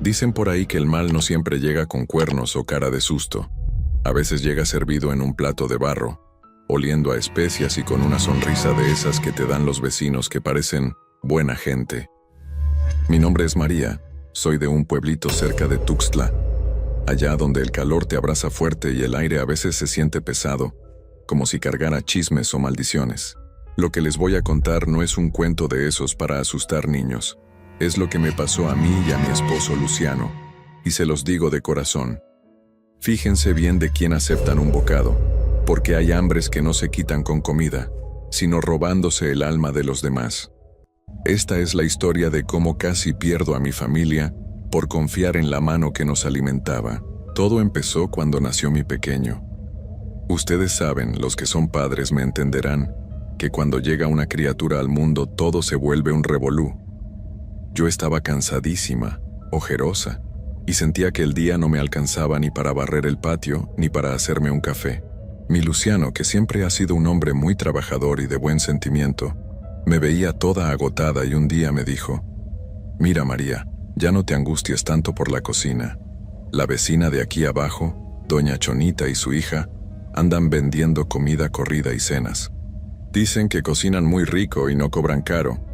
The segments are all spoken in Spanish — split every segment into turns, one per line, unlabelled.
Dicen por ahí que el mal no siempre llega con cuernos o cara de susto. A veces llega servido en un plato de barro, oliendo a especias y con una sonrisa de esas que te dan los vecinos que parecen buena gente. Mi nombre es María, soy de un pueblito cerca de Tuxtla, allá donde el calor te abraza fuerte y el aire a veces se siente pesado, como si cargara chismes o maldiciones. Lo que les voy a contar no es un cuento de esos para asustar niños. Es lo que me pasó a mí y a mi esposo Luciano, y se los digo de corazón. Fíjense bien de quién aceptan un bocado, porque hay hambres que no se quitan con comida, sino robándose el alma de los demás. Esta es la historia de cómo casi pierdo a mi familia por confiar en la mano que nos alimentaba. Todo empezó cuando nació mi pequeño. Ustedes saben, los que son padres me entenderán, que cuando llega una criatura al mundo todo se vuelve un revolú. Yo estaba cansadísima, ojerosa, y sentía que el día no me alcanzaba ni para barrer el patio ni para hacerme un café. Mi Luciano, que siempre ha sido un hombre muy trabajador y de buen sentimiento, me veía toda agotada y un día me dijo: «Mira, María, ya no te angusties tanto por la cocina. La vecina de aquí abajo, doña Chonita y su hija, andan vendiendo comida corrida y cenas. Dicen que cocinan muy rico y no cobran caro.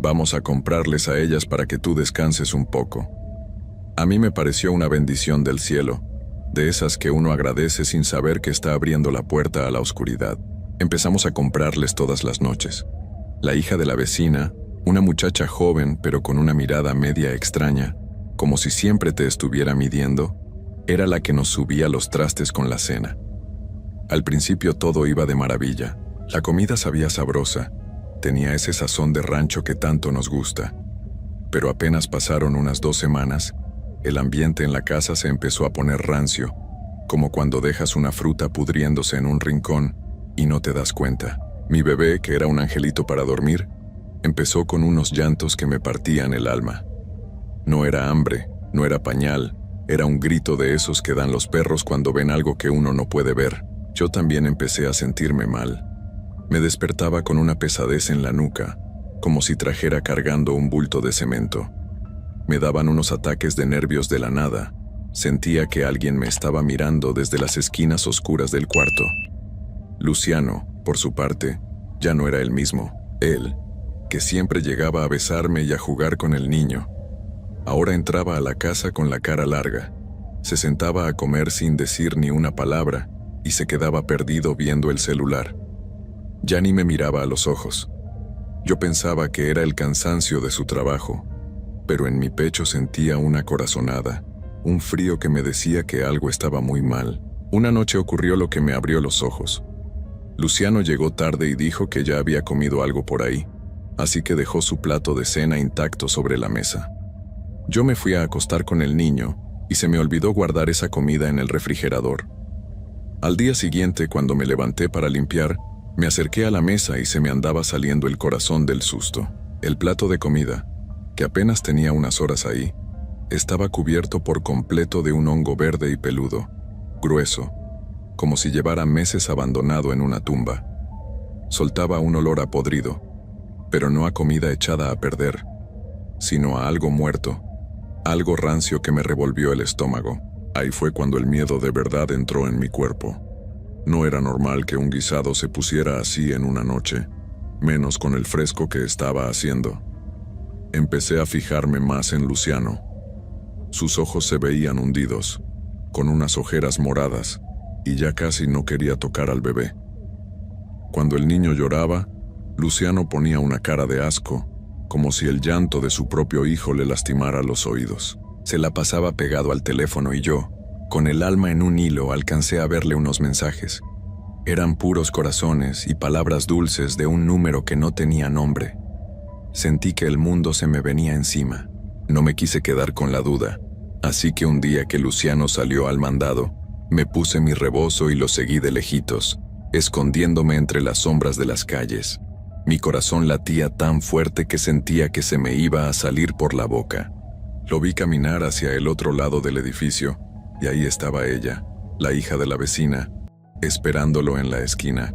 Vamos a comprarles a ellas para que tú descanses un poco». A mí me pareció una bendición del cielo, de esas que uno agradece sin saber que está abriendo la puerta a la oscuridad. Empezamos a comprarles todas las noches. La hija de la vecina, una muchacha joven pero con una mirada media extraña, como si siempre te estuviera midiendo, era la que nos subía los trastes con la cena. Al principio todo iba de maravilla. La comida sabía sabrosa, tenía ese sazón de rancho que tanto nos gusta. Pero apenas pasaron unas 2 semanas, el ambiente en la casa se empezó a poner rancio, como cuando dejas una fruta pudriéndose en un rincón y no te das cuenta. Mi bebé, que era un angelito para dormir, empezó con unos llantos que me partían el alma. No era hambre, no era pañal, era un grito de esos que dan los perros cuando ven algo que uno no puede ver. Yo también empecé a sentirme mal. Me despertaba con una pesadez en la nuca, como si trajera cargando un bulto de cemento. Me daban unos ataques de nervios de la nada. Sentía que alguien me estaba mirando desde las esquinas oscuras del cuarto. Luciano, por su parte, ya no era el mismo. Él, que siempre llegaba a besarme y a jugar con el niño, ahora entraba a la casa con la cara larga. Se sentaba a comer sin decir ni una palabra y se quedaba perdido viendo el celular. Ya ni me miraba a los ojos. Yo pensaba que era el cansancio de su trabajo, pero en mi pecho sentía una corazonada, un frío que me decía que algo estaba muy mal. Una noche ocurrió lo que me abrió los ojos. Luciano llegó tarde y dijo que ya había comido algo por ahí, así que dejó su plato de cena intacto sobre la mesa. Yo me fui a acostar con el niño y se me olvidó guardar esa comida en el refrigerador. Al día siguiente, cuando me levanté para limpiar, me acerqué a la mesa y se me andaba saliendo el corazón del susto. El plato de comida, que apenas tenía unas horas ahí, estaba cubierto por completo de un hongo verde y peludo, grueso, como si llevara meses abandonado en una tumba. Soltaba un olor a podrido, pero no a comida echada a perder, sino a algo muerto, algo rancio que me revolvió el estómago. Ahí fue cuando el miedo de verdad entró en mi cuerpo. No era normal que un guisado se pusiera así en una noche, menos con el fresco que estaba haciendo. Empecé a fijarme más en Luciano. Sus ojos se veían hundidos, con unas ojeras moradas, y ya casi no quería tocar al bebé. Cuando el niño lloraba, Luciano ponía una cara de asco, como si el llanto de su propio hijo le lastimara los oídos. Se la pasaba pegado al teléfono y yo, con el alma en un hilo, alcancé a verle unos mensajes. Eran puros corazones y palabras dulces de un número que no tenía nombre. Sentí que el mundo se me venía encima. No me quise quedar con la duda, así que un día que Luciano salió al mandado, me puse mi rebozo y lo seguí de lejitos, escondiéndome entre las sombras de las calles. Mi corazón latía tan fuerte que sentía que se me iba a salir por la boca. Lo vi caminar hacia el otro lado del edificio, y ahí estaba ella, la hija de la vecina, esperándolo en la esquina.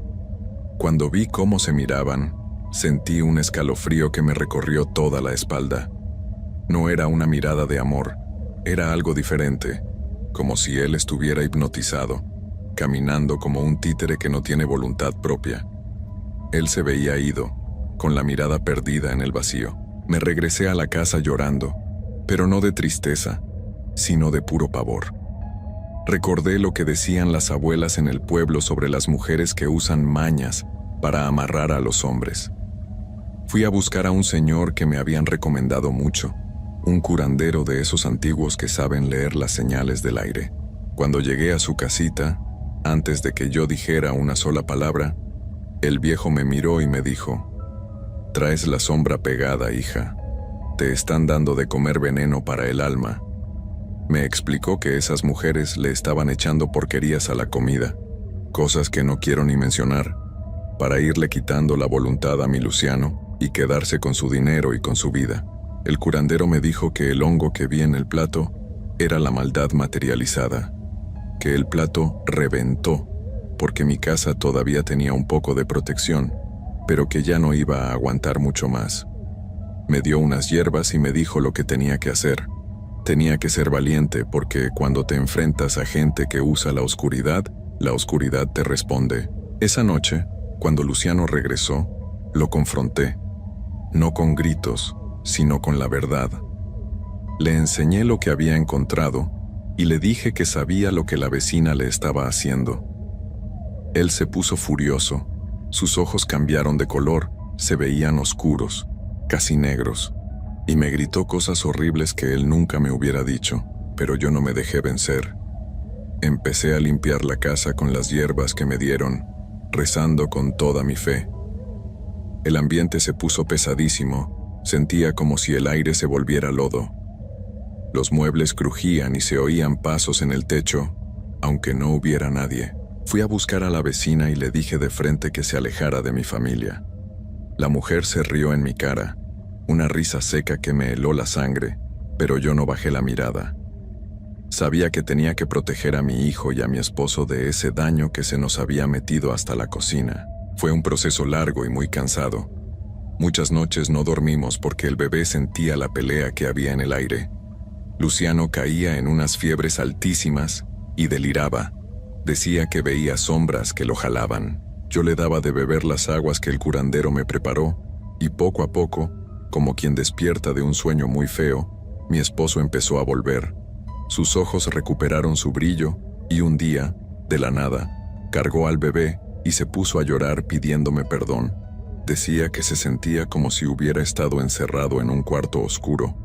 Cuando vi cómo se miraban, sentí un escalofrío que me recorrió toda la espalda. No era una mirada de amor, Era algo diferente, como si él estuviera hipnotizado, caminando como un títere que no tiene voluntad propia. Él se veía ido, con la mirada perdida en el vacío. Me regresé a la casa llorando, pero no de tristeza, sino de puro pavor. Recordé lo que decían las abuelas en el pueblo sobre las mujeres que usan mañas para amarrar a los hombres. Fui a buscar a un señor que me habían recomendado mucho, un curandero de esos antiguos que saben leer las señales del aire. Cuando llegué a su casita, antes de que yo dijera una sola palabra, el viejo me miró y me dijo: «Traes la sombra pegada, hija. Te están dando de comer veneno para el alma». Me explicó que esas mujeres le estaban echando porquerías a la comida, cosas que no quiero ni mencionar, para irle quitando la voluntad a mi Luciano y quedarse con su dinero y con su vida. El curandero me dijo que el hongo que vi en el plato era la maldad materializada, que el plato reventó porque mi casa todavía tenía un poco de protección, pero que ya no iba a aguantar mucho más. Me dio unas hierbas y me dijo lo que tenía que hacer. Tenía que ser valiente porque cuando te enfrentas a gente que usa la oscuridad te responde. Esa noche, cuando Luciano regresó, lo confronté, no con gritos, sino con la verdad. Le enseñé lo que había encontrado y le dije que sabía lo que la vecina le estaba haciendo. Él se puso furioso, sus ojos cambiaron de color, se veían oscuros, casi negros, y me gritó cosas horribles que él nunca me hubiera dicho, pero yo no me dejé vencer. Empecé a limpiar la casa con las hierbas que me dieron, rezando con toda mi fe. El ambiente se puso pesadísimo, sentía como si el aire se volviera lodo. Los muebles crujían y se oían pasos en el techo, aunque no hubiera nadie. Fui a buscar a la vecina y le dije de frente que se alejara de mi familia. La mujer se rió en mi cara, una risa seca que me heló la sangre, pero yo no bajé la mirada. Sabía que tenía que proteger a mi hijo y a mi esposo de ese daño que se nos había metido hasta la cocina. Fue un proceso largo y muy cansado. Muchas noches no dormimos porque el bebé sentía la pelea que había en el aire. Luciano caía en unas fiebres altísimas y deliraba. Decía que veía sombras que lo jalaban. Yo le daba de beber las aguas que el curandero me preparó, y poco a poco, como quien despierta de un sueño muy feo, mi esposo empezó a volver. Sus ojos recuperaron su brillo, y un día, de la nada, cargó al bebé y se puso a llorar pidiéndome perdón. Decía que se sentía como si hubiera estado encerrado en un cuarto oscuro,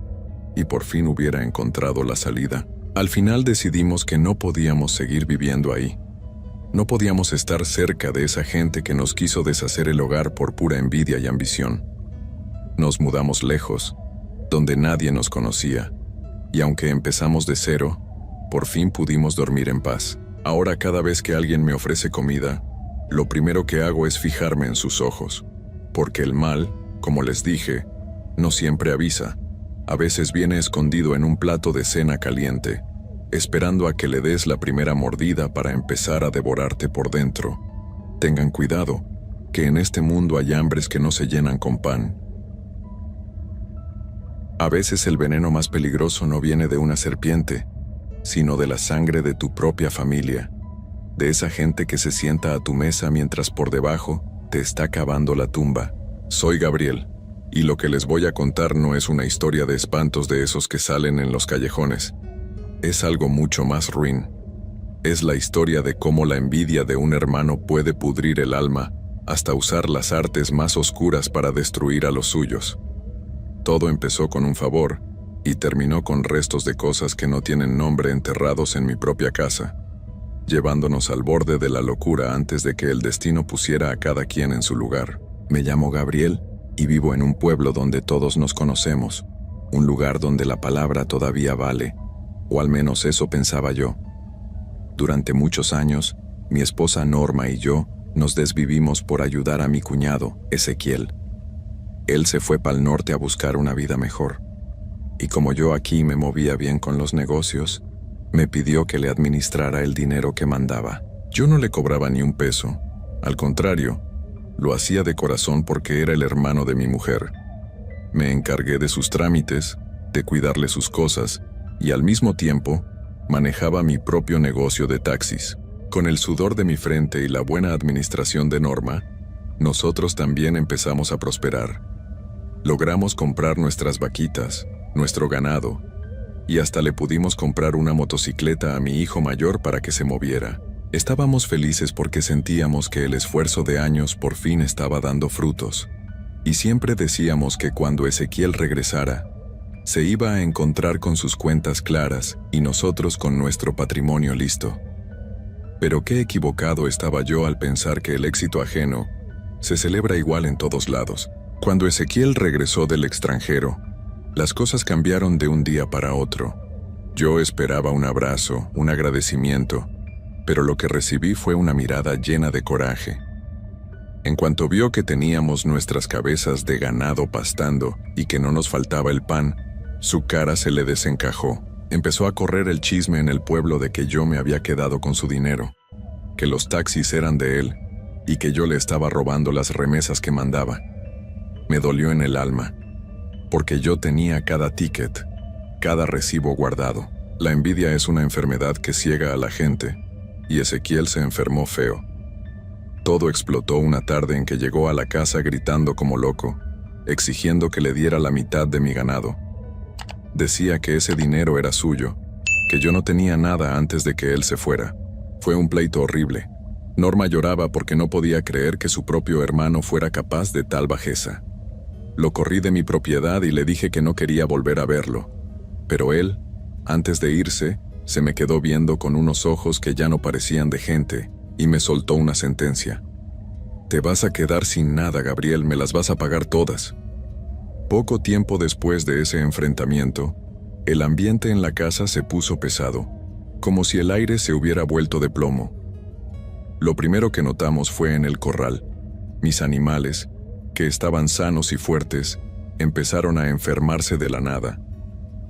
y por fin hubiera encontrado la salida. Al final decidimos que no podíamos seguir viviendo ahí. No podíamos estar cerca de esa gente que nos quiso deshacer el hogar por pura envidia y ambición. Nos mudamos lejos, donde nadie nos conocía, y aunque empezamos de cero, por fin pudimos dormir en paz. Ahora cada vez que alguien me ofrece comida, lo primero que hago es fijarme en sus ojos, porque el mal, como les dije, no siempre avisa. A veces viene escondido en un plato de cena caliente, esperando a que le des la primera mordida para empezar a devorarte por dentro. Tengan cuidado, que en este mundo hay hambres que no se llenan con pan. A veces el veneno más peligroso no viene de una serpiente, sino de la sangre de tu propia familia, de esa gente que se sienta a tu mesa mientras por debajo te está cavando la tumba. Soy Gabriel, y lo que les voy a contar no es una historia de espantos de esos que salen en los callejones. Es algo mucho más ruin. Es la historia de cómo la envidia de un hermano puede pudrir el alma hasta usar las artes más oscuras para destruir a los suyos. Todo empezó con un favor y terminó con restos de cosas que no tienen nombre enterrados en mi propia casa, llevándonos al borde de la locura antes de que el destino pusiera a cada quien en su lugar. Me llamo Gabriel y vivo en un pueblo donde todos nos conocemos, un lugar donde la palabra todavía vale, o al menos eso pensaba yo. Durante muchos años, mi esposa Norma y yo nos desvivimos por ayudar a mi cuñado, Ezequiel. Él se fue para el norte a buscar una vida mejor, y como yo aquí me movía bien con los negocios, me pidió que le administrara el dinero que mandaba. Yo no le cobraba ni un peso, al contrario, lo hacía de corazón porque era el hermano de mi mujer. Me encargué de sus trámites, de cuidarle sus cosas y al mismo tiempo, manejaba mi propio negocio de taxis. Con el sudor de mi frente y la buena administración de Norma, nosotros también empezamos a prosperar. Logramos comprar nuestras vaquitas, nuestro ganado, y hasta le pudimos comprar una motocicleta a mi hijo mayor para que se moviera. Estábamos felices porque sentíamos que el esfuerzo de años por fin estaba dando frutos. Y siempre decíamos que cuando Ezequiel regresara, se iba a encontrar con sus cuentas claras y nosotros con nuestro patrimonio listo. Pero qué equivocado estaba yo al pensar que el éxito ajeno se celebra igual en todos lados. Cuando Ezequiel regresó del extranjero, las cosas cambiaron de un día para otro. Yo esperaba un abrazo, un agradecimiento, pero lo que recibí fue una mirada llena de coraje. En cuanto vio que teníamos nuestras cabezas de ganado pastando y que no nos faltaba el pan, su cara se le desencajó. Empezó a correr el chisme en el pueblo de que yo me había quedado con su dinero, que los taxis eran de él y que yo le estaba robando las remesas que mandaba. Me dolió en el alma, porque yo tenía cada ticket, cada recibo guardado. La envidia es una enfermedad que ciega a la gente, y Ezequiel se enfermó feo. Todo explotó una tarde en que llegó a la casa gritando como loco, exigiendo que le diera la mitad de mi ganado. Decía que ese dinero era suyo, que yo no tenía nada antes de que él se fuera. Fue un pleito horrible. Norma lloraba porque no podía creer que su propio hermano fuera capaz de tal bajeza. Lo corrí de mi propiedad y le dije que no quería volver a verlo. Pero él, antes de irse, se me quedó viendo con unos ojos que ya no parecían de gente y me soltó una sentencia. Te vas a quedar sin nada, Gabriel, me las vas a pagar todas. Poco tiempo después de ese enfrentamiento, el ambiente en la casa se puso pesado, como si el aire se hubiera vuelto de plomo. Lo primero que notamos fue en el corral. Mis animales, que estaban sanos y fuertes, empezaron a enfermarse de la nada.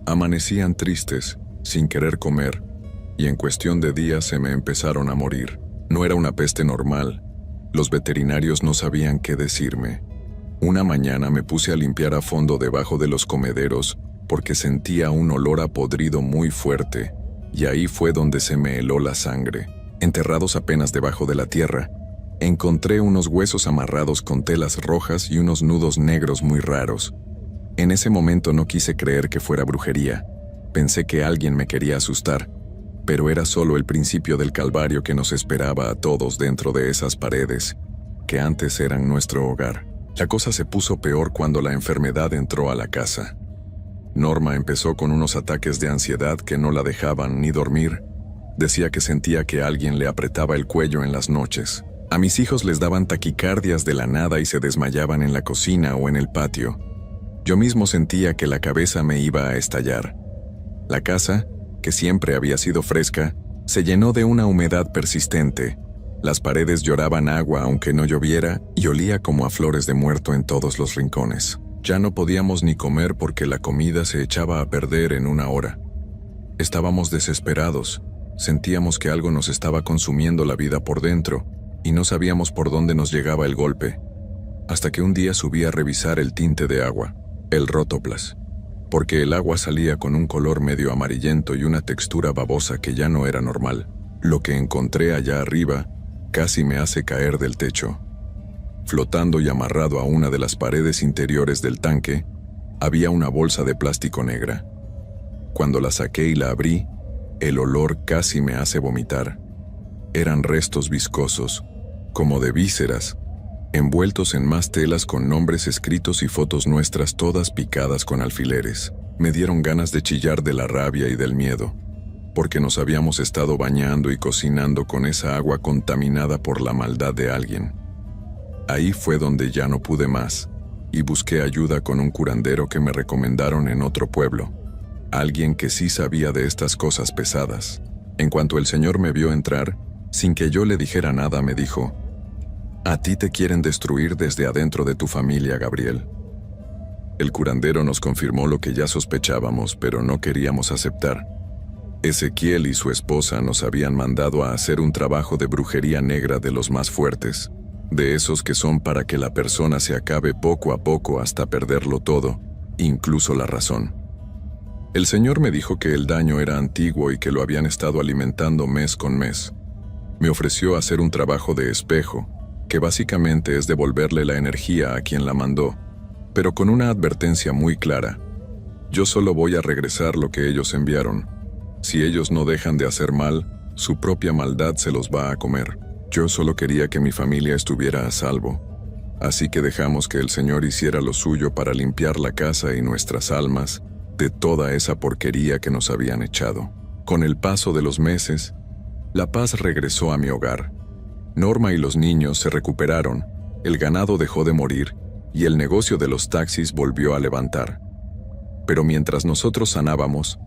Amanecían tristes, sin querer comer, y en cuestión de días se me empezaron a morir. No era una peste normal. Los veterinarios no sabían qué decirme. Una mañana me puse a limpiar a fondo debajo de los comederos porque sentía un olor a podrido muy fuerte, y ahí fue donde se me heló la sangre. Enterrados apenas debajo de la tierra, encontré unos huesos amarrados con telas rojas y unos nudos negros muy raros. En ese momento no quise creer que fuera brujería. Pensé que alguien me quería asustar, pero era solo el principio del calvario que nos esperaba a todos dentro de esas paredes, que antes eran nuestro hogar. La cosa se puso peor cuando la enfermedad entró a la casa. Norma empezó con unos ataques de ansiedad que no la dejaban ni dormir. Decía que sentía que alguien le apretaba el cuello en las noches. A mis hijos les daban taquicardias de la nada y se desmayaban en la cocina o en el patio. Yo mismo sentía que la cabeza me iba a estallar. La casa, que siempre había sido fresca, se llenó de una humedad persistente. Las paredes lloraban agua aunque no lloviera y olía como a flores de muerto en todos los rincones. Ya no podíamos ni comer porque la comida se echaba a perder en una hora. Estábamos desesperados, sentíamos que algo nos estaba consumiendo la vida por dentro y no sabíamos por dónde nos llegaba el golpe, hasta que un día subí a revisar el tinte de agua, el rótoplas, porque el agua salía con un color medio amarillento y una textura babosa que ya no era normal. Lo que encontré allá arriba casi me hace caer del techo. Flotando y amarrado a una de las paredes interiores del tanque, había una bolsa de plástico negra. Cuando la saqué y la abrí, el olor casi me hace vomitar. Eran restos viscosos, como de vísceras, envueltos en más telas con nombres escritos y fotos nuestras todas picadas con alfileres. Me dieron ganas de chillar de la rabia y del miedo, porque nos habíamos estado bañando y cocinando con esa agua contaminada por la maldad de alguien. Ahí fue donde ya no pude más, y busqué ayuda con un curandero que me recomendaron en otro pueblo, alguien que sí sabía de estas cosas pesadas. En cuanto el señor me vio entrar, sin que yo le dijera nada, me dijo: «A ti te quieren destruir desde adentro de tu familia, Gabriel». El curandero nos confirmó lo que ya sospechábamos, pero no queríamos aceptar. Ezequiel y su esposa nos habían mandado a hacer un trabajo de brujería negra de los más fuertes, de esos que son para que la persona se acabe poco a poco hasta perderlo todo, incluso la razón. El señor me dijo que el daño era antiguo y que lo habían estado alimentando mes con mes. Me ofreció hacer un trabajo de espejo, que básicamente es devolverle la energía a quien la mandó, pero con una advertencia muy clara. Yo solo voy a regresar lo que ellos enviaron. Si ellos no dejan de hacer mal, su propia maldad se los va a comer. Yo solo quería que mi familia estuviera a salvo. Así que dejamos que el Señor hiciera lo suyo para limpiar la casa y nuestras almas de toda esa porquería que nos habían echado. Con el paso de los meses, la paz regresó a mi hogar. Norma y los niños se recuperaron, el ganado dejó de morir y el negocio de los taxis volvió a levantar. Pero mientras nosotros sanábamos,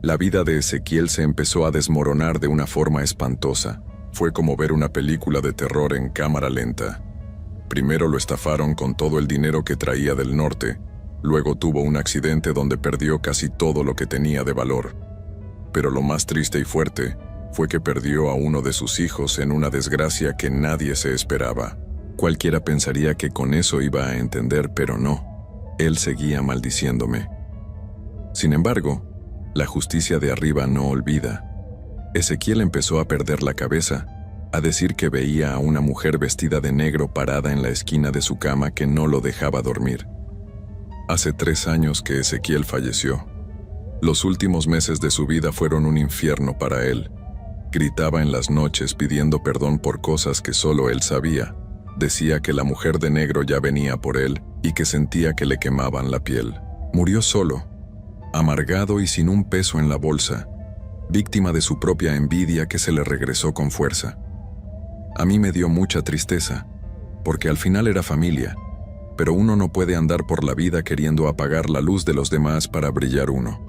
la vida de Ezequiel se empezó a desmoronar de una forma espantosa. Fue como ver una película de terror en cámara lenta. Primero lo estafaron con todo el dinero que traía del norte, luego tuvo un accidente donde perdió casi todo lo que tenía de valor. Pero lo más triste y fuerte fue que perdió a uno de sus hijos en una desgracia que nadie se esperaba. Cualquiera pensaría que con eso iba a entender, pero no. Él seguía maldiciéndome. Sin embargo, la justicia de arriba no olvida. Ezequiel empezó a perder la cabeza, a decir que veía a una mujer vestida de negro parada en la esquina de su cama que no lo dejaba dormir. Hace 3 años que Ezequiel falleció. Los últimos meses de su vida fueron un infierno para él. Gritaba en las noches pidiendo perdón por cosas que solo él sabía. Decía que la mujer de negro ya venía por él y que sentía que le quemaban la piel. Murió solo, amargado y sin un peso en la bolsa, víctima de su propia envidia que se le regresó con fuerza. A mí me dio mucha tristeza, porque al final era familia, pero uno no puede andar por la vida queriendo apagar la luz de los demás para brillar uno.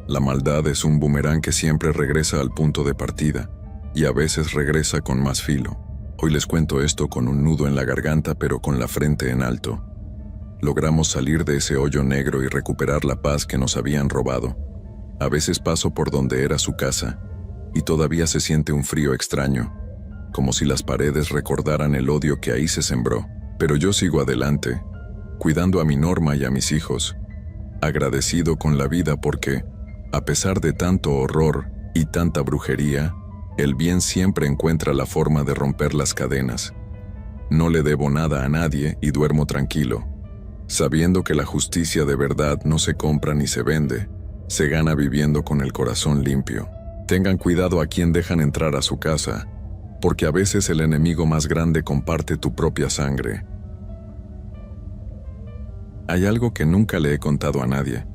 La maldad es un boomerang que siempre regresa al punto de partida, y a veces regresa con más filo. Hoy les cuento esto con un nudo en la garganta pero con la frente en alto. Logramos salir de ese hoyo negro y recuperar la paz que nos habían robado. A veces paso por donde era su casa, y todavía se siente un frío extraño, como si las paredes recordaran el odio que ahí se sembró. Pero yo sigo adelante, cuidando a mi Norma y a mis hijos, agradecido con la vida porque, a pesar de tanto horror y tanta brujería, el bien siempre encuentra la forma de romper las cadenas. No le debo nada a nadie y duermo tranquilo, sabiendo que la justicia de verdad no se compra ni se vende, se gana viviendo con el corazón limpio. Tengan cuidado a quien dejan entrar a su casa, porque a veces el enemigo más grande comparte tu propia sangre. Hay algo que nunca le he contado a nadie,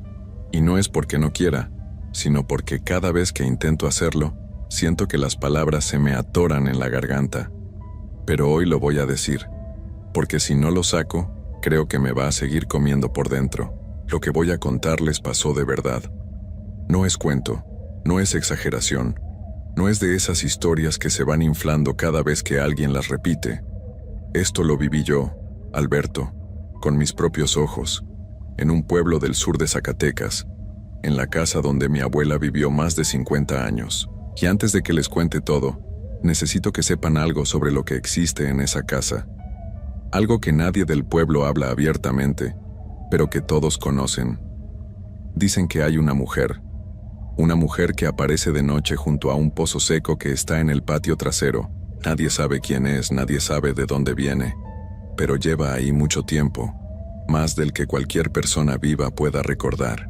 y no es porque no quiera, sino porque cada vez que intento hacerlo, siento que las palabras se me atoran en la garganta. Pero hoy lo voy a decir, porque si no lo saco, creo que me va a seguir comiendo por dentro. Lo que voy a contarles pasó de verdad. No es cuento, no es exageración, no es de esas historias que se van inflando cada vez que alguien las repite. Esto lo viví yo, Alberto, con mis propios ojos, en un pueblo del sur de Zacatecas, en la casa donde mi abuela vivió más de 50 años. Y antes de que les cuente todo, necesito que sepan algo sobre lo que existe en esa casa. Algo que nadie del pueblo habla abiertamente, pero que todos conocen. Dicen que hay una mujer que aparece de noche junto a un pozo seco que está en el patio trasero. Nadie sabe quién es, nadie sabe de dónde viene, pero lleva ahí mucho tiempo, más del que cualquier persona viva pueda recordar.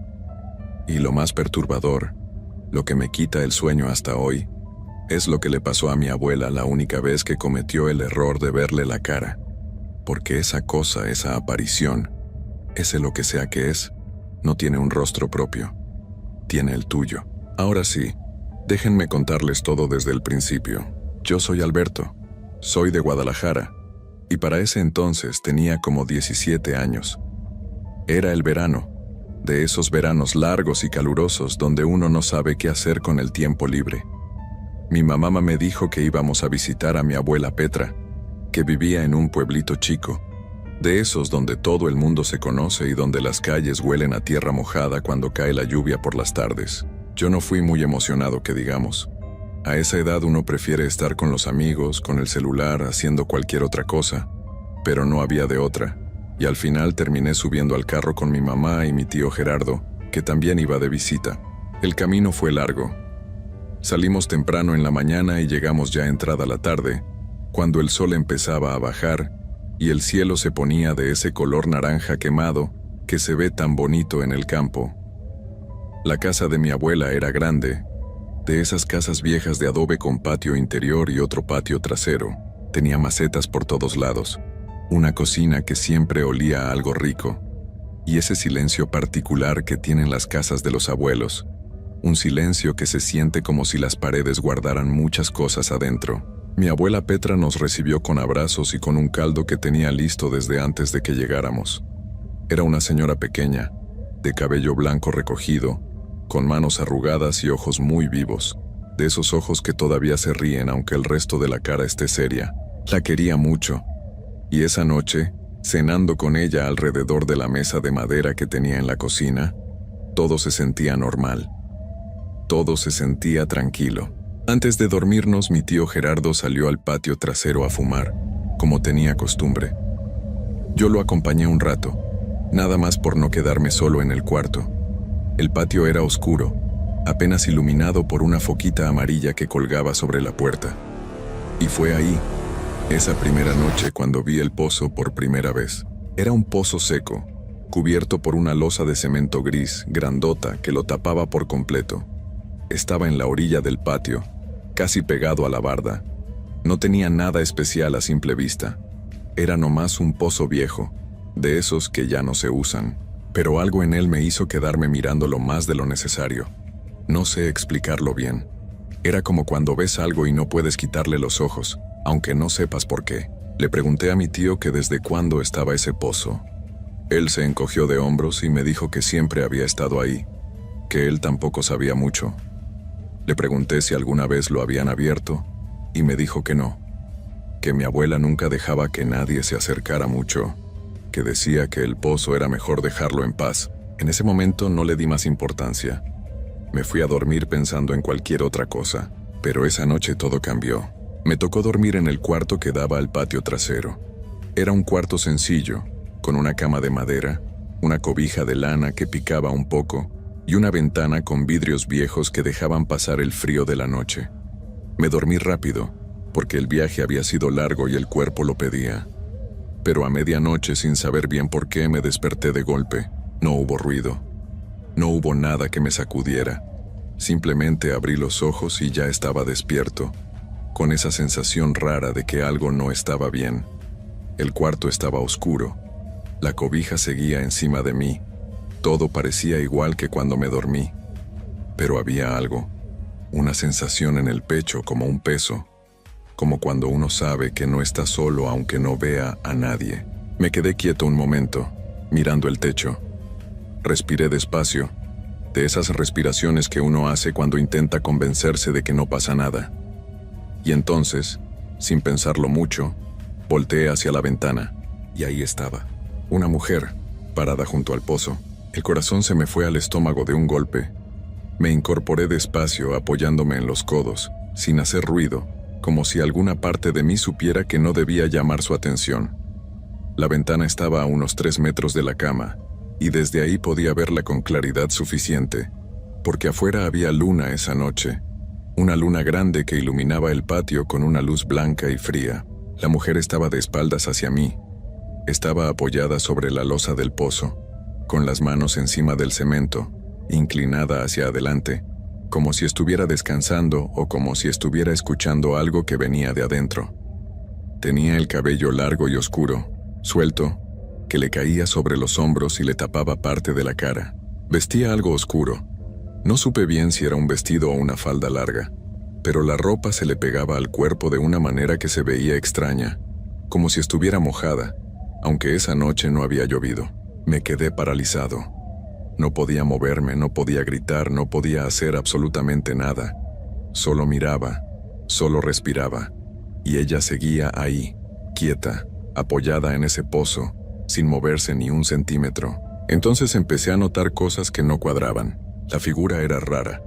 Y lo más perturbador, lo que me quita el sueño hasta hoy, es lo que le pasó a mi abuela la única vez que cometió el error de verle la cara. Porque esa cosa, esa aparición, ese lo que sea que es, no tiene un rostro propio. Tiene el tuyo. Ahora sí, déjenme contarles todo desde el principio. Yo soy Alberto, soy de Guadalajara, y para ese entonces tenía como 17 años. Era el verano, de esos veranos largos y calurosos donde uno no sabe qué hacer con el tiempo libre. Mi mamá me dijo que íbamos a visitar a mi abuela Petra, que vivía en un pueblito chico, de esos donde todo el mundo se conoce y donde las calles huelen a tierra mojada cuando cae la lluvia por las tardes. Yo no fui muy emocionado, que digamos. A esa edad uno prefiere estar con los amigos, con el celular, haciendo cualquier otra cosa, pero no había de otra, y al final terminé subiendo al carro con mi mamá y mi tío Gerardo, que también iba de visita. El camino fue largo. Salimos temprano en la mañana y llegamos ya entrada la tarde, cuando el sol empezaba a bajar y el cielo se ponía de ese color naranja quemado que se ve tan bonito en el campo. La casa de mi abuela era grande, de esas casas viejas de adobe con patio interior y otro patio trasero. Tenía macetas por todos lados, una cocina que siempre olía a algo rico, y ese silencio particular que tienen las casas de los abuelos, un silencio que se siente como si las paredes guardaran muchas cosas adentro. Mi abuela Petra nos recibió con abrazos y con un caldo que tenía listo desde antes de que llegáramos. Era una señora pequeña, de cabello blanco recogido, con manos arrugadas y ojos muy vivos, de esos ojos que todavía se ríen aunque el resto de la cara esté seria. La quería mucho, y esa noche, cenando con ella alrededor de la mesa de madera que tenía en la cocina, todo se sentía normal. Todo se sentía tranquilo. Antes de dormirnos, mi tío Gerardo salió al patio trasero a fumar, como tenía costumbre. Yo lo acompañé un rato, nada más por no quedarme solo en el cuarto. El patio era oscuro, apenas iluminado por una foquita amarilla que colgaba sobre la puerta. Y fue ahí, esa primera noche, cuando vi el pozo por primera vez. Era un pozo seco, cubierto por una losa de cemento gris, grandota, que lo tapaba por completo. Estaba en la orilla del patio, casi pegado a la barda. No tenía nada especial a simple vista. Era nomás un pozo viejo, de esos que ya no se usan. Pero algo en él me hizo quedarme mirándolo más de lo necesario. No sé explicarlo bien. Era como cuando ves algo y no puedes quitarle los ojos, aunque no sepas por qué. Le pregunté a mi tío que desde cuándo estaba ese pozo. Él se encogió de hombros y me dijo que siempre había estado ahí, que él tampoco sabía mucho. Le pregunté si alguna vez lo habían abierto, y me dijo que no, que mi abuela nunca dejaba que nadie se acercara mucho, que decía que el pozo era mejor dejarlo en paz. En ese momento no le di más importancia. Me fui a dormir pensando en cualquier otra cosa, pero esa noche todo cambió. Me tocó dormir en el cuarto que daba al patio trasero. Era un cuarto sencillo, con una cama de madera, una cobija de lana que picaba un poco, y una ventana con vidrios viejos que dejaban pasar el frío de la noche. Me dormí rápido, porque el viaje había sido largo y el cuerpo lo pedía. Pero a medianoche, sin saber bien por qué, me desperté de golpe. No hubo ruido. No hubo nada que me sacudiera. Simplemente abrí los ojos y ya estaba despierto, con esa sensación rara de que algo no estaba bien. El cuarto estaba oscuro. La cobija seguía encima de mí. Todo parecía igual que cuando me dormí. Pero había algo, una sensación en el pecho como un peso, como cuando uno sabe que no está solo aunque no vea a nadie. Me quedé quieto un momento, mirando el techo. Respiré despacio, de esas respiraciones que uno hace cuando intenta convencerse de que no pasa nada. Y entonces, sin pensarlo mucho, volteé hacia la ventana, y ahí estaba, una mujer, parada junto al pozo. El corazón se me fue al estómago de un golpe. Me incorporé despacio, apoyándome en los codos, sin hacer ruido, como si alguna parte de mí supiera que no debía llamar su atención. La ventana estaba a unos 3 metros de la cama, y desde ahí podía verla con claridad suficiente, porque afuera había luna esa noche, una luna grande que iluminaba el patio con una luz blanca y fría. La mujer estaba de espaldas hacia mí. Estaba apoyada sobre la losa del pozo, con las manos encima del cemento, inclinada hacia adelante, como si estuviera descansando o como si estuviera escuchando algo que venía de adentro. Tenía el cabello largo y oscuro, suelto, que le caía sobre los hombros y le tapaba parte de la cara. Vestía algo oscuro. No supe bien si era un vestido o una falda larga, pero la ropa se le pegaba al cuerpo de una manera que se veía extraña, como si estuviera mojada, aunque esa noche no había llovido. Me quedé paralizado. No podía moverme, no podía gritar, no podía hacer absolutamente nada. Solo miraba, solo respiraba, y ella seguía ahí, quieta, apoyada en ese pozo, sin moverse ni un centímetro. Entonces empecé a notar cosas que no cuadraban. La figura era rara,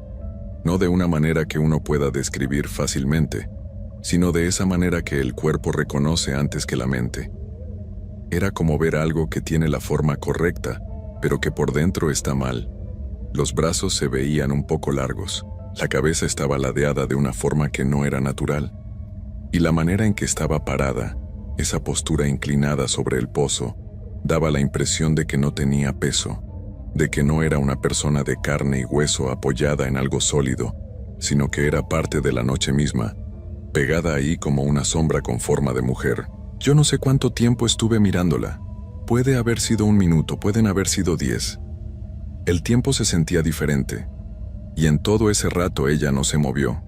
no de una manera que uno pueda describir fácilmente, sino de esa manera que el cuerpo reconoce antes que la mente. Era como ver algo que tiene la forma correcta, pero que por dentro está mal. Los brazos se veían un poco largos, la cabeza estaba ladeada de una forma que no era natural, y la manera en que estaba parada, esa postura inclinada sobre el pozo, daba la impresión de que no tenía peso, de que no era una persona de carne y hueso apoyada en algo sólido, sino que era parte de la noche misma, pegada ahí como una sombra con forma de mujer. Yo no sé cuánto tiempo estuve mirándola. Puede haber sido 1 minuto, pueden haber sido 10. El tiempo se sentía diferente, y en todo ese rato ella no se movió.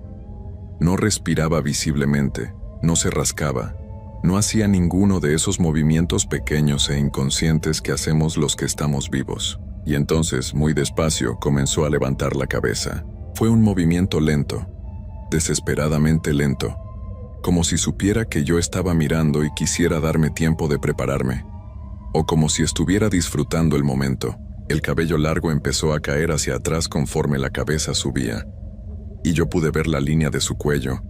No respiraba visiblemente, no se rascaba, no hacía ninguno de esos movimientos pequeños e inconscientes que hacemos los que estamos vivos. Y entonces, muy despacio, comenzó a levantar la cabeza. Fue un movimiento lento, desesperadamente lento, como si supiera que yo estaba mirando y quisiera darme tiempo de prepararme, o como si estuviera disfrutando el momento. El cabello largo empezó a caer hacia atrás conforme la cabeza subía, y yo pude ver la línea de su cuello,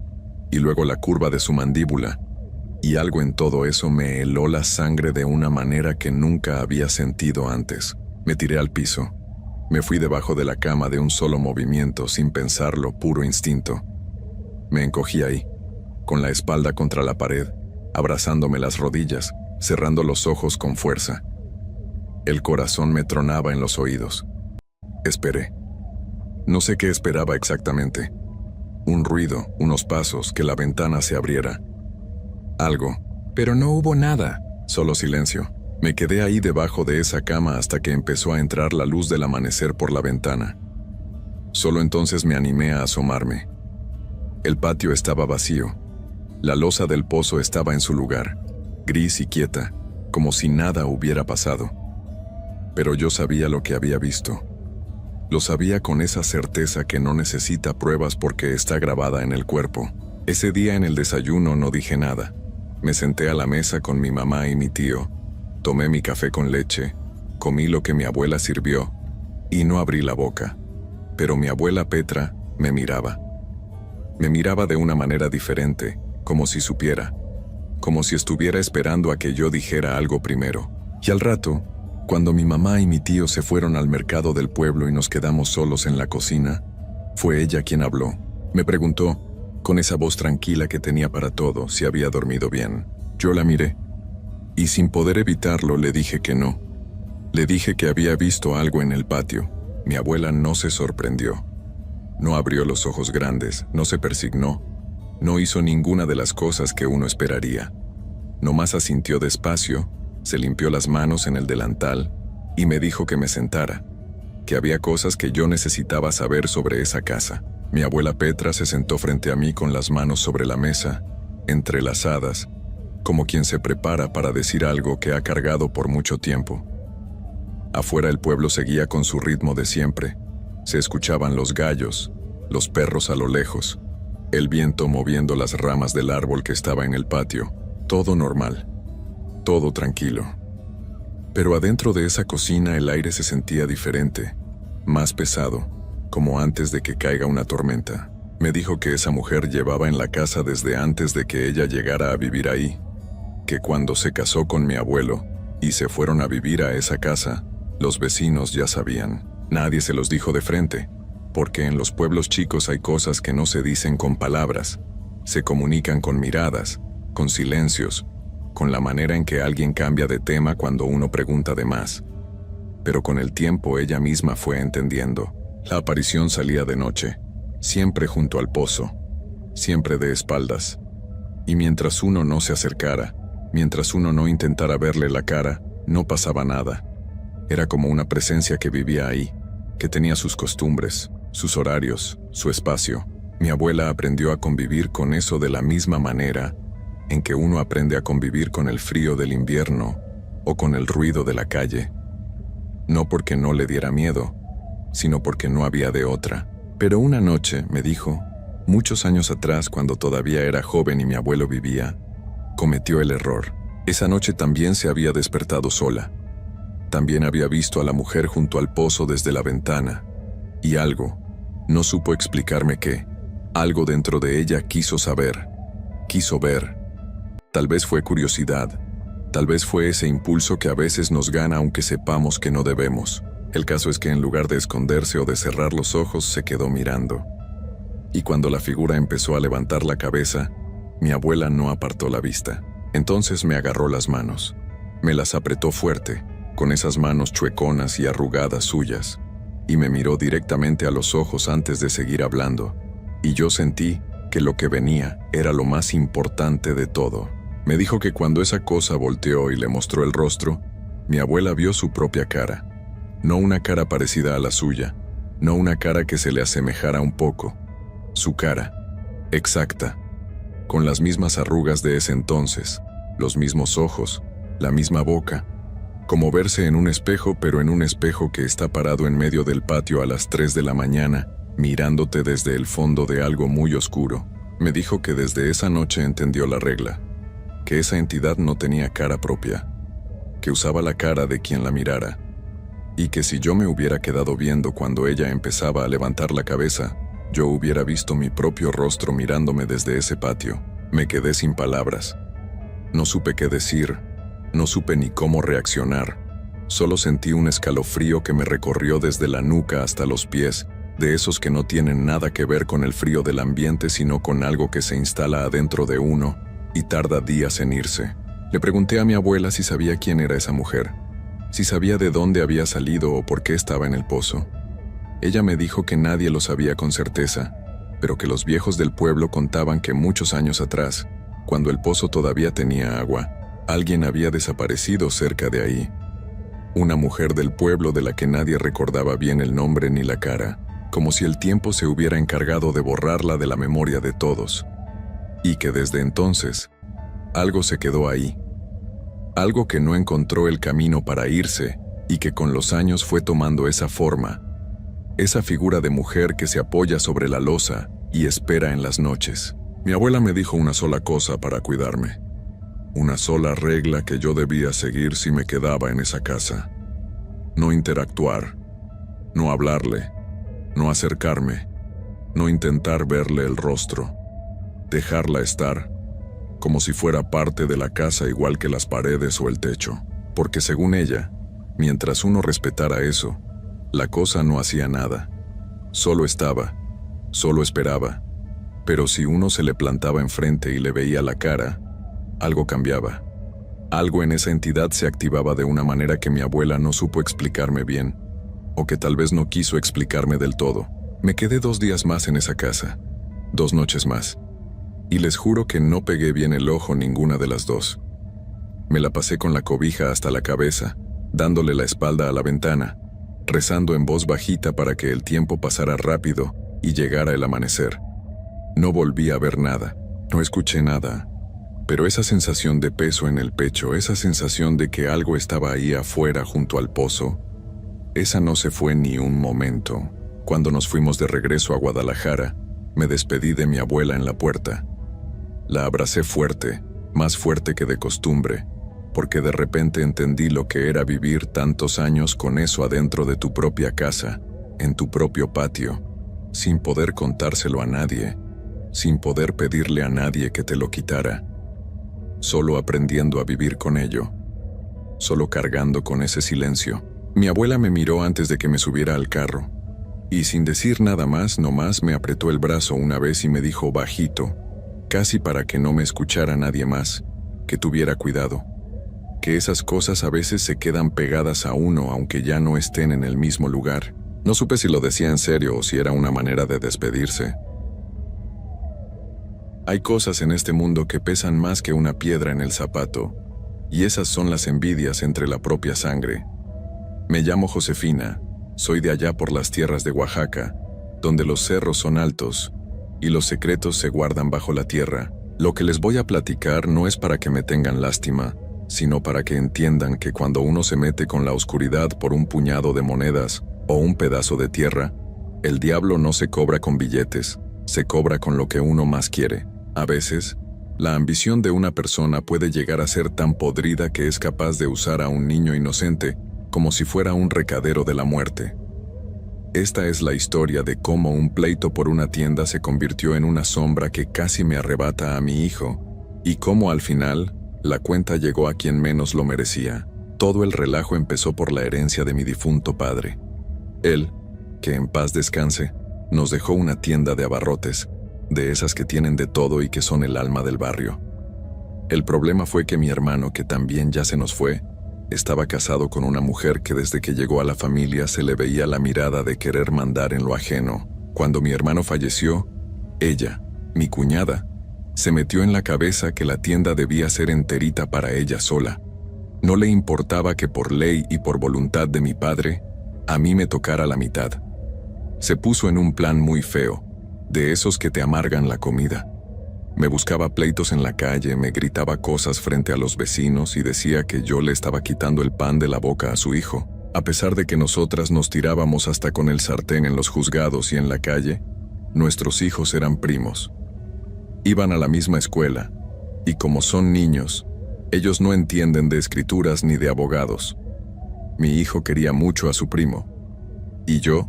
y luego la curva de su mandíbula, y algo en todo eso me heló la sangre de una manera que nunca había sentido antes. Me tiré al piso. Me fui debajo de la cama de un solo movimiento, sin pensarlo, puro instinto. Me encogí ahí, con la espalda contra la pared, abrazándome las rodillas, cerrando los ojos con fuerza. El corazón me tronaba en los oídos. Esperé. No sé qué esperaba exactamente. Un ruido, unos pasos, que la ventana se abriera. Algo, pero no hubo nada, solo silencio. Me quedé ahí debajo de esa cama hasta que empezó a entrar la luz del amanecer por la ventana. Solo entonces me animé a asomarme. El patio estaba vacío. La losa del pozo estaba en su lugar, gris y quieta, como si nada hubiera pasado. Pero yo sabía lo que había visto. Lo sabía con esa certeza que no necesita pruebas porque está grabada en el cuerpo. Ese día en el desayuno no dije nada. Me senté a la mesa con mi mamá y mi tío. Tomé mi café con leche, comí lo que mi abuela sirvió, y no abrí la boca. Pero mi abuela Petra me miraba. Me miraba de una manera diferente, como si supiera, como si estuviera esperando a que yo dijera algo primero. Y al rato, cuando mi mamá y mi tío se fueron al mercado del pueblo y nos quedamos solos en la cocina, fue ella quien habló. Me preguntó, con esa voz tranquila que tenía para todo, si había dormido bien. Yo la miré. Y sin poder evitarlo le dije que no. Le dije que había visto algo en el patio. Mi abuela no se sorprendió. No abrió los ojos grandes, no se persignó, no hizo ninguna de las cosas que uno esperaría. Nomás asintió despacio, se limpió las manos en el delantal y me dijo que me sentara, que había cosas que yo necesitaba saber sobre esa casa. Mi abuela Petra se sentó frente a mí con las manos sobre la mesa, entrelazadas, como quien se prepara para decir algo que ha cargado por mucho tiempo. Afuera el pueblo seguía con su ritmo de siempre. Se escuchaban los gallos, los perros a lo lejos, el viento moviendo las ramas del árbol que estaba en el patio. Todo normal, todo tranquilo. Pero adentro de esa cocina el aire se sentía diferente, más pesado, como antes de que caiga una tormenta. Me dijo que esa mujer llevaba en la casa desde antes de que ella llegara a vivir ahí, que cuando se casó con mi abuelo y se fueron a vivir a esa casa, los vecinos ya sabían. Nadie se los dijo de frente, porque en los pueblos chicos hay cosas que no se dicen con palabras, se comunican con miradas, con silencios, con la manera en que alguien cambia de tema cuando uno pregunta de más. Pero con el tiempo ella misma fue entendiendo. La aparición salía de noche, siempre junto al pozo, siempre de espaldas. Y mientras uno no se acercara, mientras uno no intentara verle la cara, no pasaba nada. Era como una presencia que vivía ahí, que tenía sus costumbres, sus horarios, su espacio. Mi abuela aprendió a convivir con eso de la misma manera en que uno aprende a convivir con el frío del invierno o con el ruido de la calle. No porque no le diera miedo, sino porque no había de otra. Pero una noche, me dijo, muchos años atrás, cuando todavía era joven y mi abuelo vivía, cometió el error. Esa noche también se había despertado sola. También había visto a la mujer junto al pozo desde la ventana. Y algo, no supo explicarme qué, algo dentro de ella quiso saber, quiso ver. Tal vez fue curiosidad, tal vez fue ese impulso que a veces nos gana aunque sepamos que no debemos. El caso es que en lugar de esconderse o de cerrar los ojos, se quedó mirando. Y cuando la figura empezó a levantar la cabeza, mi abuela no apartó la vista. Entonces me agarró las manos. Me las apretó fuerte, con esas manos chueconas y arrugadas suyas, y me miró directamente a los ojos antes de seguir hablando. Y yo sentí que lo que venía era lo más importante de todo. Me dijo que cuando esa cosa volteó y le mostró el rostro, mi abuela vio su propia cara. No una cara parecida a la suya, no una cara que se le asemejara un poco. Su cara, exacta, con las mismas arrugas de ese entonces, los mismos ojos, la misma boca, como verse en un espejo, pero en un espejo que está parado en medio del patio a las 3 de la mañana, mirándote desde el fondo de algo muy oscuro. Me dijo que desde esa noche entendió la regla, que esa entidad no tenía cara propia, que usaba la cara de quien la mirara, y que si yo me hubiera quedado viendo cuando ella empezaba a levantar la cabeza, yo hubiera visto mi propio rostro mirándome desde ese patio. Me quedé sin palabras. No supe qué decir, no supe ni cómo reaccionar. Solo sentí un escalofrío que me recorrió desde la nuca hasta los pies, de esos que no tienen nada que ver con el frío del ambiente, sino con algo que se instala adentro de uno y tarda días en irse. Le pregunté a mi abuela si sabía quién era esa mujer, si sabía de dónde había salido o por qué estaba en el pozo. Ella me dijo que nadie lo sabía con certeza, pero que los viejos del pueblo contaban que muchos años atrás, cuando el pozo todavía tenía agua, alguien había desaparecido cerca de ahí. Una mujer del pueblo de la que nadie recordaba bien el nombre ni la cara, como si el tiempo se hubiera encargado de borrarla de la memoria de todos. Y que desde entonces, algo se quedó ahí. Algo que no encontró el camino para irse y que con los años fue tomando esa forma, esa figura de mujer que se apoya sobre la losa y espera en las noches. Mi abuela me dijo una sola cosa para cuidarme. Una sola regla que yo debía seguir si me quedaba en esa casa. No interactuar, no hablarle, no acercarme, no intentar verle el rostro. Dejarla estar, como si fuera parte de la casa igual que las paredes o el techo. Porque según ella, mientras uno respetara eso, la cosa no hacía nada. Solo estaba, solo esperaba. Pero si uno se le plantaba enfrente y le veía la cara, algo cambiaba. Algo en esa entidad se activaba de una manera que mi abuela no supo explicarme bien, o que tal vez no quiso explicarme del todo. Me quedé 2 días más en esa casa, 2 noches más, y les juro que no pegué bien el ojo ninguna de las 2. Me la pasé con la cobija hasta la cabeza, dándole la espalda a la ventana, rezando en voz bajita para que el tiempo pasara rápido y llegara el amanecer. No volví a ver nada, no escuché nada, pero esa sensación de peso en el pecho, esa sensación de que algo estaba ahí afuera junto al pozo, esa no se fue ni un momento. Cuando nos fuimos de regreso a Guadalajara, me despedí de mi abuela en la puerta. La abracé fuerte, más fuerte que de costumbre, porque de repente entendí lo que era vivir tantos años con eso adentro de tu propia casa, en tu propio patio, sin poder contárselo a nadie, sin poder pedirle a nadie que te lo quitara, solo aprendiendo a vivir con ello, solo cargando con ese silencio. Mi abuela me miró antes de que me subiera al carro, y sin decir nada más, nomás me apretó el brazo una vez y me dijo bajito, casi para que no me escuchara nadie más, que tuviera cuidado, que esas cosas a veces se quedan pegadas a uno aunque ya no estén en el mismo lugar. No supe si lo decía en serio o si era una manera de despedirse. Hay cosas en este mundo que pesan más que una piedra en el zapato, y esas son las envidias entre la propia sangre. Me llamo Josefina, soy de allá por las tierras de Oaxaca, donde los cerros son altos y los secretos se guardan bajo la tierra. Lo que les voy a platicar no es para que me tengan lástima, sino para que entiendan que cuando uno se mete con la oscuridad por un puñado de monedas o un pedazo de tierra, el diablo no se cobra con billetes, se cobra con lo que uno más quiere. A veces, la ambición de una persona puede llegar a ser tan podrida que es capaz de usar a un niño inocente como si fuera un recadero de la muerte. Esta es la historia de cómo un pleito por una tienda se convirtió en una sombra que casi me arrebata a mi hijo, y cómo al final, la cuenta llegó a quien menos lo merecía. Todo el relajo empezó por la herencia de mi difunto padre. Él, que en paz descanse, nos dejó una tienda de abarrotes, de esas que tienen de todo y que son el alma del barrio. El problema fue que mi hermano, que también ya se nos fue, estaba casado con una mujer que desde que llegó a la familia se le veía la mirada de querer mandar en lo ajeno. Cuando mi hermano falleció, ella, mi cuñada, se metió en la cabeza que la tienda debía ser enterita para ella sola. No le importaba que por ley y por voluntad de mi padre, a mí me tocara la mitad. Se puso en un plan muy feo, de esos que te amargan la comida. Me buscaba pleitos en la calle, me gritaba cosas frente a los vecinos y decía que yo le estaba quitando el pan de la boca a su hijo. A pesar de que nosotras nos tirábamos hasta con el sartén en los juzgados y en la calle, nuestros hijos eran primos. Iban a la misma escuela, y como son niños, ellos no entienden de escrituras ni de abogados. Mi hijo quería mucho a su primo, y yo,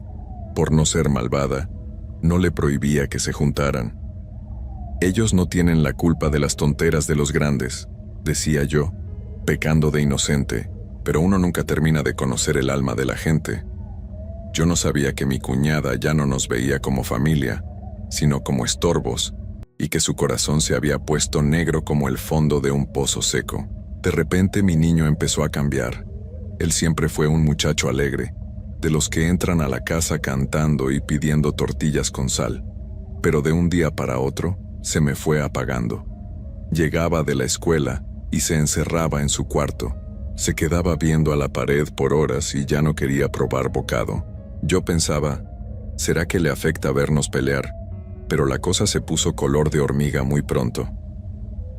por no ser malvada, no le prohibía que se juntaran. Ellos no tienen la culpa de las tonteras de los grandes, decía yo, pecando de inocente, pero uno nunca termina de conocer el alma de la gente. Yo no sabía que mi cuñada ya no nos veía como familia, sino como estorbos, y que su corazón se había puesto negro como el fondo de un pozo seco. De repente mi niño empezó a cambiar. Él siempre fue un muchacho alegre, de los que entran a la casa cantando y pidiendo tortillas con sal, pero de un día para otro se me fue apagando. Llegaba de la escuela y se encerraba en su cuarto. Se quedaba viendo a la pared por horas y ya no quería probar bocado. Yo pensaba, ¿será que le afecta vernos pelear? Pero la cosa se puso color de hormiga muy pronto.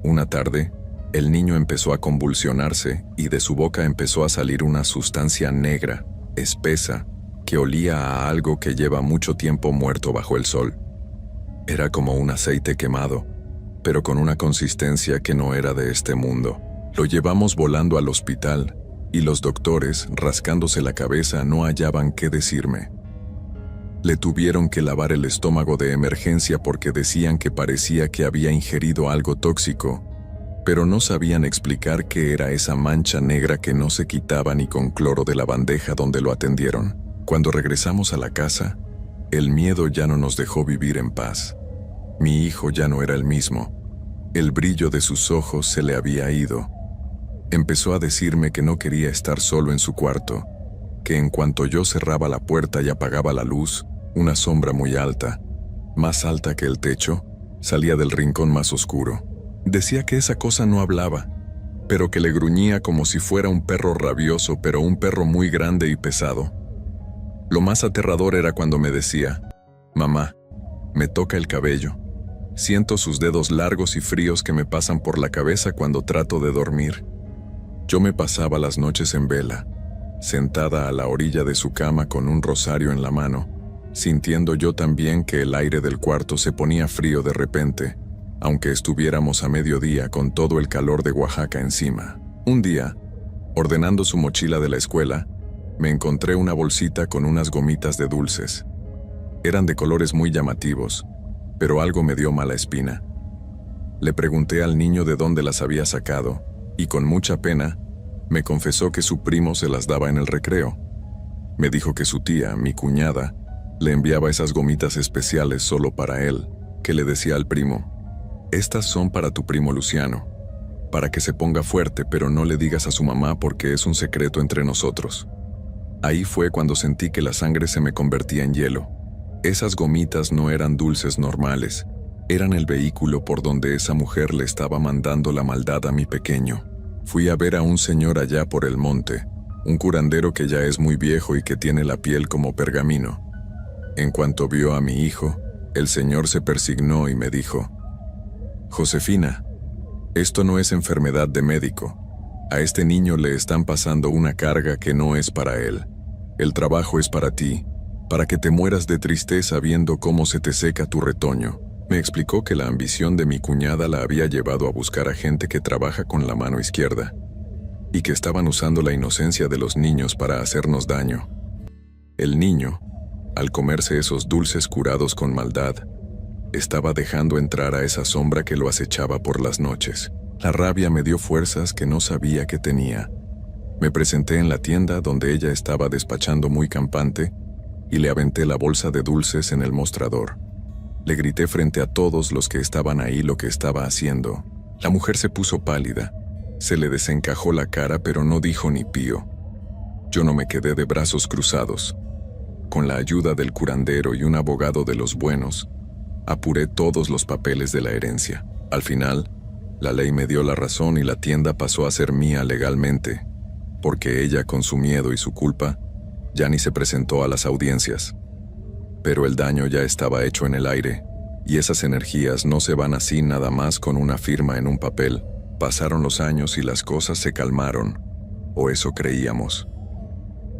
Una tarde, el niño empezó a convulsionarse y de su boca empezó a salir una sustancia negra, espesa, que olía a algo que lleva mucho tiempo muerto bajo el sol. Era como un aceite quemado, pero con una consistencia que no era de este mundo. Lo llevamos volando al hospital y los doctores, rascándose la cabeza, no hallaban qué decirme. Le tuvieron que lavar el estómago de emergencia porque decían que parecía que había ingerido algo tóxico, pero no sabían explicar qué era esa mancha negra que no se quitaba ni con cloro de la bandeja donde lo atendieron. Cuando regresamos a la casa, el miedo ya no nos dejó vivir en paz. Mi hijo ya no era el mismo. El brillo de sus ojos se le había ido. Empezó a decirme que no quería estar solo en su cuarto, que en cuanto yo cerraba la puerta y apagaba la luz, una sombra muy alta, más alta que el techo, salía del rincón más oscuro. Decía que esa cosa no hablaba, pero que le gruñía como si fuera un perro rabioso, pero un perro muy grande y pesado. Lo más aterrador era cuando me decía, «Mamá, me toca el cabello. Siento sus dedos largos y fríos que me pasan por la cabeza cuando trato de dormir». Yo me pasaba las noches en vela, sentada a la orilla de su cama con un rosario en la mano, sintiendo yo también que el aire del cuarto se ponía frío de repente, aunque estuviéramos a mediodía con todo el calor de Oaxaca encima. Un día, ordenando su mochila de la escuela, me encontré una bolsita con unas gomitas de dulces. Eran de colores muy llamativos, pero algo me dio mala espina. Le pregunté al niño de dónde las había sacado, y con mucha pena, me confesó que su primo se las daba en el recreo. Me dijo que su tía, mi cuñada, le enviaba esas gomitas especiales solo para él, que le decía al primo, «Estas son para tu primo Luciano, para que se ponga fuerte, pero no le digas a su mamá porque es un secreto entre nosotros». Ahí fue cuando sentí que la sangre se me convertía en hielo. Esas gomitas no eran dulces normales, eran el vehículo por donde esa mujer le estaba mandando la maldad a mi pequeño. Fui a ver a un señor allá por el monte, un curandero que ya es muy viejo y que tiene la piel como pergamino. En cuanto vio a mi hijo, el señor se persignó y me dijo, «Josefina, esto no es enfermedad de médico. A este niño le están pasando una carga que no es para él. El trabajo es para ti, para que te mueras de tristeza viendo cómo se te seca tu retoño». Me explicó que la ambición de mi cuñada la había llevado a buscar a gente que trabaja con la mano izquierda, y que estaban usando la inocencia de los niños para hacernos daño. El niño, al comerse esos dulces curados con maldad, estaba dejando entrar a esa sombra que lo acechaba por las noches. La rabia me dio fuerzas que no sabía que tenía. Me presenté en la tienda donde ella estaba despachando muy campante y le aventé la bolsa de dulces en el mostrador. Le grité frente a todos los que estaban ahí lo que estaba haciendo. La mujer se puso pálida. Se le desencajó la cara, pero no dijo ni pío. Yo no me quedé de brazos cruzados. Con la ayuda del curandero y un abogado de los buenos, apuré todos los papeles de la herencia. Al final, la ley me dio la razón y la tienda pasó a ser mía legalmente, porque ella, con su miedo y su culpa, ya ni se presentó a las audiencias. Pero el daño ya estaba hecho en el aire, y esas energías no se van así nada más con una firma en un papel. Pasaron los años y las cosas se calmaron, o eso creíamos.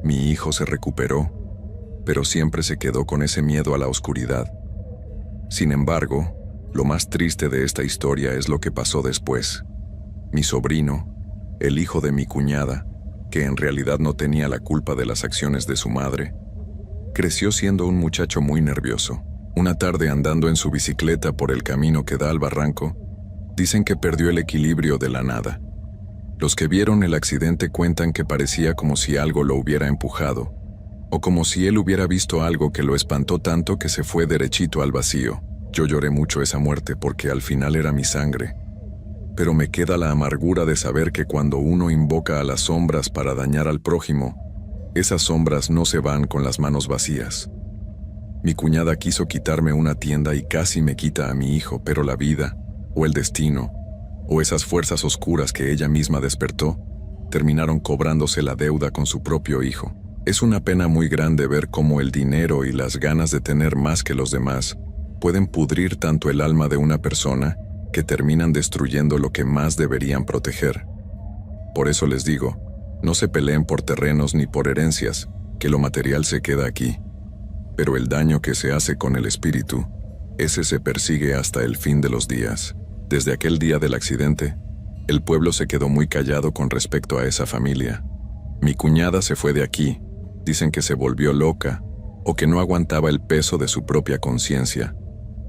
Mi hijo se recuperó, pero siempre se quedó con ese miedo a la oscuridad. Sin embargo, lo más triste de esta historia es lo que pasó después. Mi sobrino, el hijo de mi cuñada, que en realidad no tenía la culpa de las acciones de su madre, creció siendo un muchacho muy nervioso. Una tarde, andando en su bicicleta por el camino que da al barranco, dicen que perdió el equilibrio de la nada. Los que vieron el accidente cuentan que parecía como si algo lo hubiera empujado, o como si él hubiera visto algo que lo espantó tanto que se fue derechito al vacío. Yo lloré mucho esa muerte porque al final era mi sangre. Pero me queda la amargura de saber que cuando uno invoca a las sombras para dañar al prójimo, esas sombras no se van con las manos vacías. Mi cuñada quiso quitarme una tienda y casi me quita a mi hijo, pero la vida, o el destino, o esas fuerzas oscuras que ella misma despertó, terminaron cobrándose la deuda con su propio hijo. Es una pena muy grande ver cómo el dinero y las ganas de tener más que los demás pueden pudrir tanto el alma de una persona que terminan destruyendo lo que más deberían proteger. Por eso les digo, no se peleen por terrenos ni por herencias, que lo material se queda aquí. Pero el daño que se hace con el espíritu, ese se persigue hasta el fin de los días. Desde aquel día del accidente, el pueblo se quedó muy callado con respecto a esa familia. Mi cuñada se fue de aquí, dicen que se volvió loca, o que no aguantaba el peso de su propia conciencia.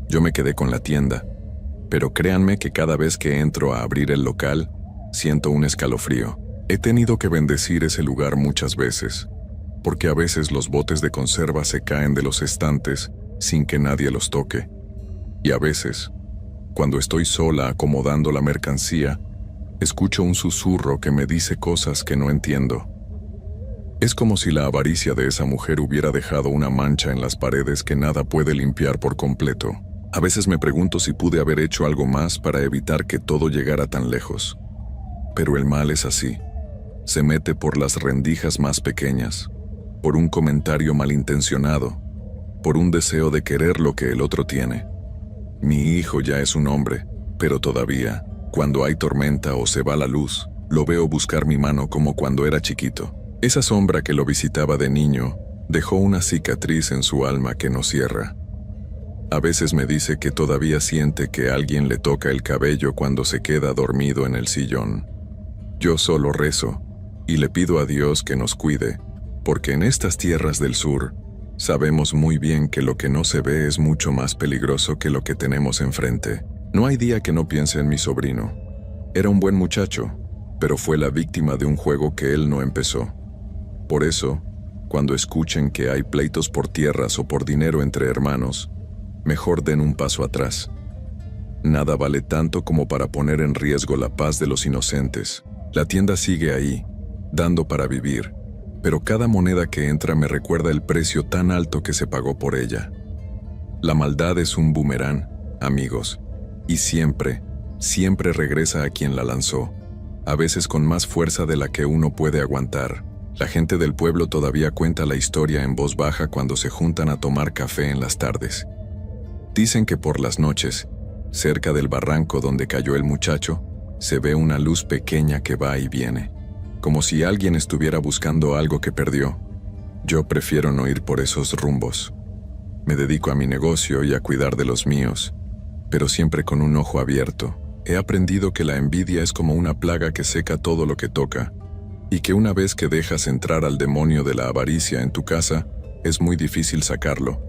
Yo me quedé con la tienda, pero créanme que cada vez que entro a abrir el local, siento un escalofrío. He tenido que bendecir ese lugar muchas veces, porque a veces los botes de conserva se caen de los estantes sin que nadie los toque. Y a veces, cuando estoy sola acomodando la mercancía, escucho un susurro que me dice cosas que no entiendo. Es como si la avaricia de esa mujer hubiera dejado una mancha en las paredes que nada puede limpiar por completo. A veces me pregunto si pude haber hecho algo más para evitar que todo llegara tan lejos. Pero el mal es así. Se mete por las rendijas más pequeñas, por un comentario malintencionado, por un deseo de querer lo que el otro tiene. Mi hijo ya es un hombre, pero todavía, cuando hay tormenta o se va la luz, lo veo buscar mi mano como cuando era chiquito. Esa sombra que lo visitaba de niño dejó una cicatriz en su alma que no cierra. A veces me dice que todavía siente que alguien le toca el cabello cuando se queda dormido en el sillón. Yo solo rezo y le pido a Dios que nos cuide, porque en estas tierras del sur sabemos muy bien que lo que no se ve es mucho más peligroso que lo que tenemos enfrente. No hay día que no piense en mi sobrino. Era un buen muchacho, pero fue la víctima de un juego que él no empezó. Por eso, cuando escuchen que hay pleitos por tierras o por dinero entre hermanos, mejor den un paso atrás. Nada vale tanto como para poner en riesgo la paz de los inocentes. La tienda sigue ahí, dando para vivir, pero cada moneda que entra me recuerda el precio tan alto que se pagó por ella. La maldad es un boomerang, amigos, y siempre, siempre regresa a quien la lanzó, a veces con más fuerza de la que uno puede aguantar. La gente del pueblo todavía cuenta la historia en voz baja cuando se juntan a tomar café en las tardes. Dicen que por las noches, cerca del barranco donde cayó el muchacho, se ve una luz pequeña que va y viene, como si alguien estuviera buscando algo que perdió. Yo prefiero no ir por esos rumbos. Me dedico a mi negocio y a cuidar de los míos, pero siempre con un ojo abierto. He aprendido que la envidia es como una plaga que seca todo lo que toca, y que una vez que dejas entrar al demonio de la avaricia en tu casa, es muy difícil sacarlo,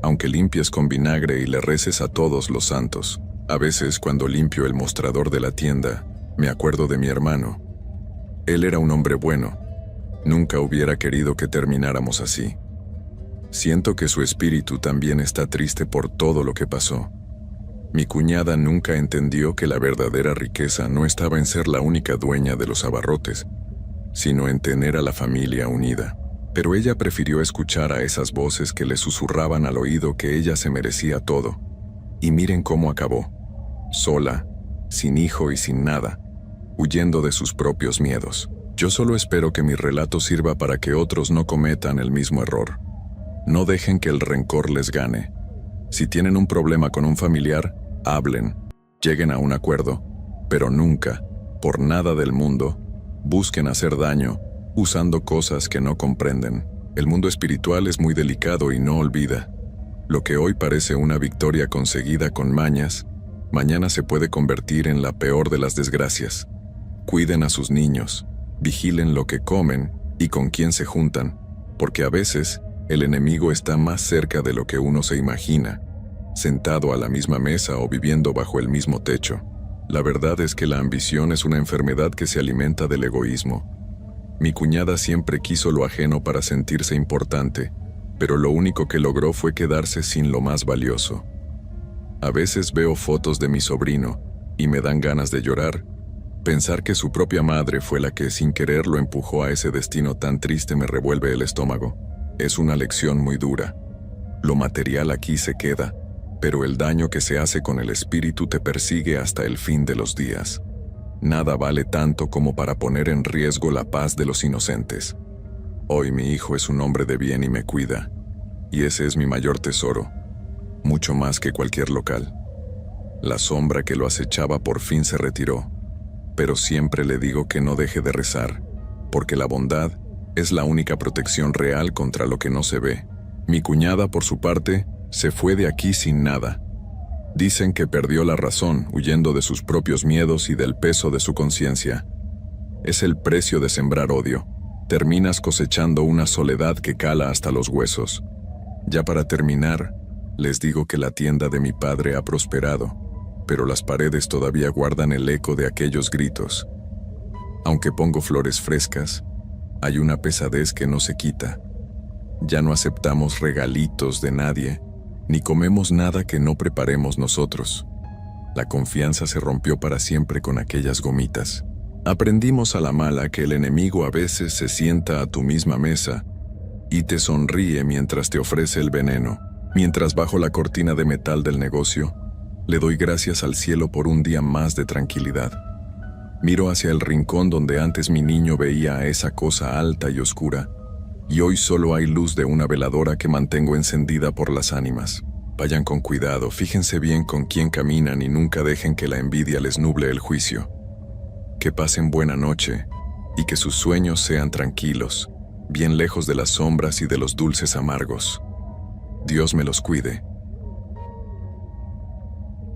aunque limpies con vinagre y le reces a todos los santos. A veces, cuando limpio el mostrador de la tienda, me acuerdo de mi hermano. Él era un hombre bueno, Nunca hubiera querido que termináramos así. Siento que su espíritu también está triste por todo lo que pasó. Mi cuñada nunca entendió que la verdadera riqueza no estaba en ser la única dueña de los abarrotes, sino en tener a la familia unida. Pero ella prefirió escuchar a esas voces que le susurraban al oído que ella se merecía todo. Y miren cómo acabó. Sola, sin hijo y sin nada, huyendo de sus propios miedos. Yo solo espero que mi relato sirva para que otros no cometan el mismo error. No dejen que el rencor les gane. Si tienen un problema con un familiar, hablen, lleguen a un acuerdo, pero nunca, por nada del mundo, busquen hacer daño usando cosas que no comprenden. El mundo espiritual es muy delicado y no olvida. Lo que hoy parece una victoria conseguida con mañas, mañana se puede convertir en la peor de las desgracias. Cuiden a sus niños, vigilen lo que comen y con quién se juntan, porque a veces el enemigo está más cerca de lo que uno se imagina, sentado a la misma mesa o viviendo bajo el mismo techo. La verdad es que la ambición es una enfermedad que se alimenta del egoísmo. Mi cuñada siempre quiso lo ajeno para sentirse importante, pero lo único que logró fue quedarse sin lo más valioso. A veces veo fotos de mi sobrino y me dan ganas de llorar. Pensar que su propia madre fue la que sin querer lo empujó a ese destino tan triste me revuelve el estómago. Es una lección muy dura. Lo material aquí se queda, pero el daño que se hace con el espíritu te persigue hasta el fin de los días. Nada vale tanto como para poner en riesgo la paz de los inocentes. Hoy mi hijo es un hombre de bien y me cuida, y ese es mi mayor tesoro, mucho más que cualquier local. La sombra que lo acechaba por fin se retiró, pero siempre le digo que no deje de rezar, porque la bondad es la única protección real contra lo que no se ve. Mi cuñada, por su parte, se fue de aquí sin nada. Dicen que perdió la razón, huyendo de sus propios miedos y del peso de su conciencia. Es el precio de sembrar odio. Terminas cosechando una soledad que cala hasta los huesos. Ya para terminar, les digo que la tienda de mi padre ha prosperado, pero las paredes todavía guardan el eco de aquellos gritos. Aunque pongo flores frescas, hay una pesadez que no se quita. Ya no aceptamos regalitos de nadie, ni comemos nada que no preparemos nosotros. La confianza se rompió para siempre con aquellas gomitas. Aprendimos a la mala que el enemigo a veces se sienta a tu misma mesa y te sonríe mientras te ofrece el veneno. Mientras bajo la cortina de metal del negocio, le doy gracias al cielo por un día más de tranquilidad. Miro hacia el rincón donde antes mi niño veía a esa cosa alta y oscura, y hoy solo hay luz de una veladora que mantengo encendida por las ánimas. Vayan con cuidado, fíjense bien con quién caminan y nunca dejen que la envidia les nuble el juicio. Que pasen buena noche y que sus sueños sean tranquilos, bien lejos de las sombras y de los dulces amargos. Dios me los cuide.